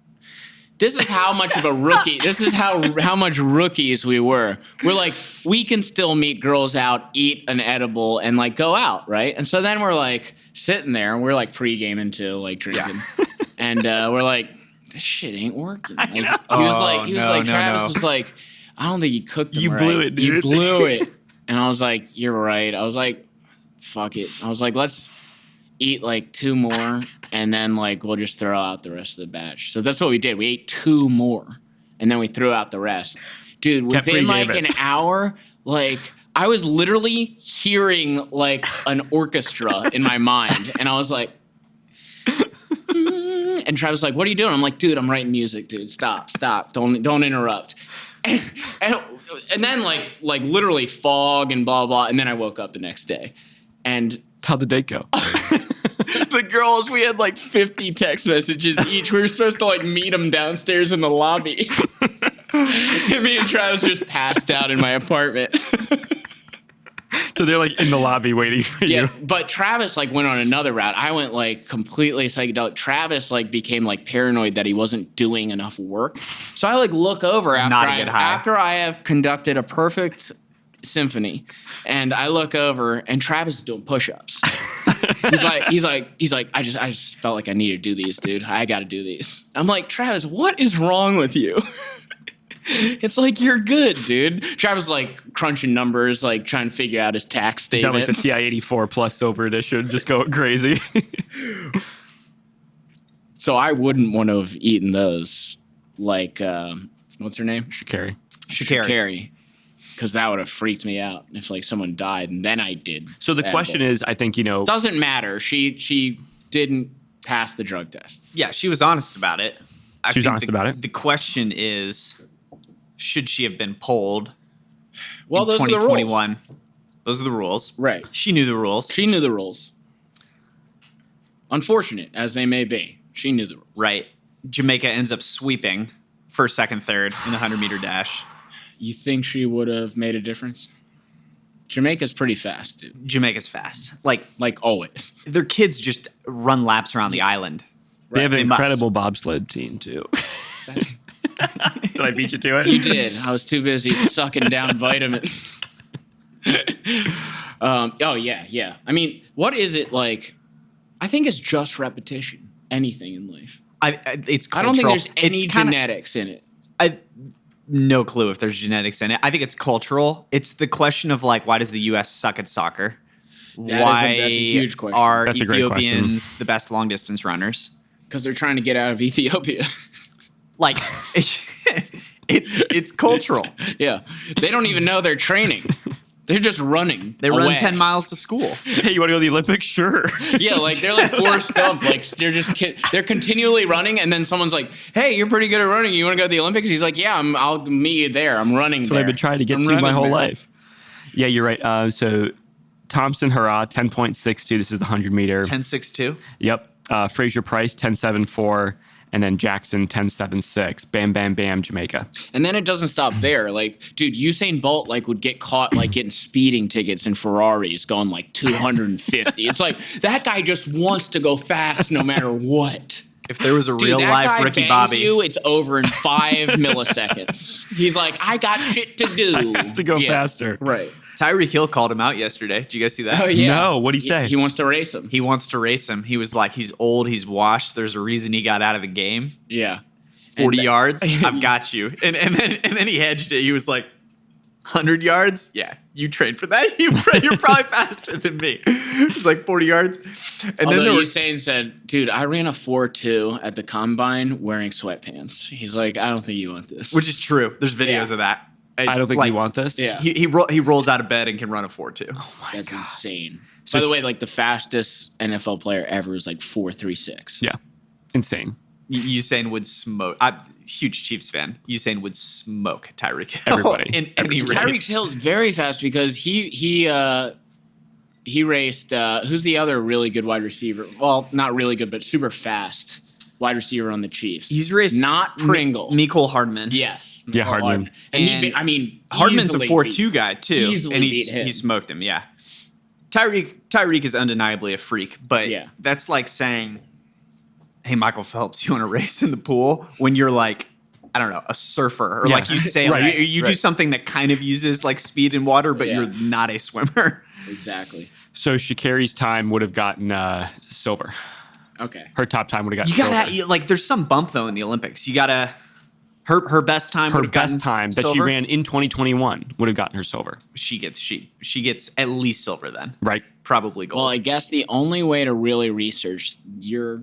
This is how much of a rookie. This is how much rookies we were. We're like, we can still meet girls out, eat an edible, and like go out, right? And so then we're like sitting there, and we're like pre-gaming too, like drinking, and we're like, this shit ain't working. Like, he was like, Travis was like, I don't think you cooked them You right. blew it, dude. You blew it. And I was like, you're right. I was like, fuck it. I was like, let's eat like 2 more, and then like we'll just throw out the rest of the batch. So that's what we did. We ate 2 more, and then we threw out the rest. Dude, Kept within like pre-gaming. an hour, like I was literally hearing like an orchestra in my mind, and I was like, and Travis was like, what are you doing? I'm like, dude, I'm writing music, dude. Stop. Don't interrupt. And then like literally fog and blah blah, and then I woke up the next day, and How'd the date go? the girls, we had like 50 text messages each. We were supposed to like meet them downstairs in the lobby. Me and Travis just passed out in my apartment. So they're like in the lobby waiting for you. Yeah, but Travis like went on another route. I went like completely psychedelic. Travis like became like paranoid that he wasn't doing enough work. So I like look over after I have conducted a perfect symphony, and I look over and Travis is doing push-ups. he's like, I just felt like I needed to do these, dude. I got to do these. I'm like, Travis, what is wrong with you? It's like, you're good, dude. Travis is like crunching numbers, like trying to figure out his tax statement. Like the TI-84 Plus Silver Edition, just going crazy. So I wouldn't want to have eaten those. Like, what's her name? Shikari. Because that would have freaked me out if like someone died and then I did. So the question is, I think, doesn't matter. She didn't pass the drug test. Yeah, she was honest about it. She was honest about it. The question is, should she have been polled in those 2021? Are the rules. Those are the rules. Right. She knew the rules. She knew the rules. Unfortunate as they may be, she knew the rules. Right. Jamaica ends up sweeping first, second, third in the 100-meter dash. You think she would have made a difference? Jamaica's pretty fast, dude. Jamaica's fast. Like always. Their kids just run laps around the island. They have an incredible bobsled team, too. Did I beat you to it? You did. I was too busy sucking down vitamins. Yeah. I mean, what is it like? I think it's just repetition. Anything in life. It's cultural. I don't think there's any genetics in it. No clue if there's genetics in it. I think it's cultural. It's the question of like, why does the U.S. suck at soccer? That's a huge question. Are Ethiopians the best long distance runners? Because they're trying to get out of Ethiopia. Like, it's cultural. Yeah. They don't even know they're training. They're just running. They run 10 miles to school. Hey, you want to go to the Olympics? Sure. Yeah, like they're like Forrest Gump. Like they're continually running, and then someone's like, "Hey, you're pretty good at running. You want to go to the Olympics?" He's like, "Yeah, I'll meet you there. I'm running." That's what I've been trying to get to my whole life. Yeah, you're right. So Thompson Hurrah 10.62. This is the 100-meter. 10.62. Yep. Fraser Price 10.74. And then Jackson 10.76. Bam, bam, bam, Jamaica. And then it doesn't stop there. Like, dude, Usain Bolt like would get caught like getting speeding tickets in Ferraris going like 250. It's like that guy just wants to go fast no matter what. If there was a real life Ricky Bobby, it's over in 5 milliseconds. He's like, I got shit to do. I have to go faster. Right. Tyreek Hill called him out yesterday. Did you guys see that? Oh, yeah. No, what'd he say? He wants to race him. He wants to race him. He was like, he's old, he's washed. There's a reason he got out of the game. Yeah. 40 yards, I've got you. And then he hedged it. He was like, 100 yards? Yeah, you trained for that. You're probably faster than me. It's like 40 yards. And Although then Usain said, dude, I ran a 4.2 at the combine wearing sweatpants. He's like, I don't think you want this. Which is true. There's videos of that. I don't think you want this. Yeah. He rolls out of bed and can run a 4.2. Oh my That's God. Insane. So by the way, like the fastest NFL player ever is like 4.36. Yeah. Insane. Usain would smoke. Huge Chiefs fan. Usain would smoke Tyreek Hill. Everybody. In any race. Tyreek Hill's very fast because he raced, who's the other really good wide receiver? Well, not really good, but super fast wide receiver on the Chiefs. He's raced not Pringle. Mecole Hardman. Yes. Yeah, Hardman. And Hardman's a 4.2 guy too. And he smoked him, yeah. Tyreek is undeniably a freak, but that's like saying, hey, Michael Phelps, you want to race in the pool when you're like, I don't know, a surfer or like you sail. Right, you do something that kind of uses like speed and water, but you're not a swimmer. Exactly. So Sha'Carri's time would have gotten silver. Okay. Her top time would have gotten silver. Like there's some bump though in the Olympics. You gotta her best time would have gotten that silver. she ran in 2021 would have gotten her silver. She gets at least silver then. Right. Probably gold. Well, I guess the only way to really research your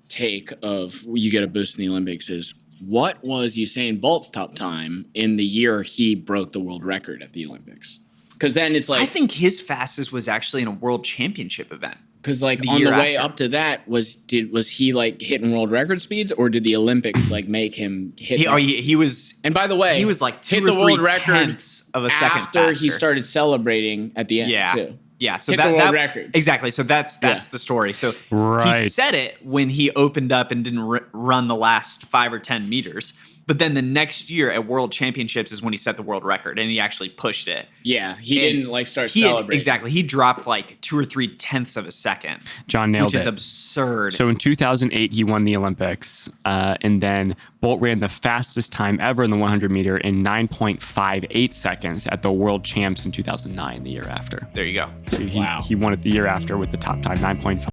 take of you get a boost in the Olympics is what was Usain Bolt's top time in the year he broke the world record at the Olympics? Because then it's like I think his fastest was actually in a world championship event. Because like on the way up to that was he like hitting world record speeds or did the Olympics like make him hit? He was. And by the way, he was like 2 hit or the 3 world record tenths of a second after faster. he started celebrating at the end too. Yeah, so Hit the world record. Exactly. So that's Yeah. the story. So he Right. said it when he opened up and didn't run the last 5 or 10 meters. But then the next year at World Championships is when he set the world record and he actually pushed it. Yeah, he And didn't like start he had- celebrating. exactly. He dropped like 2 or 3 tenths of a second, John nailed which is it. absurd. So in 2008, he won the Olympics, and then Bolt ran the fastest time ever in the 100 meter in 9.58 seconds at the World Champs in 2009, the year after. There you go. So Wow. he won it the year after with the top time, 9.5.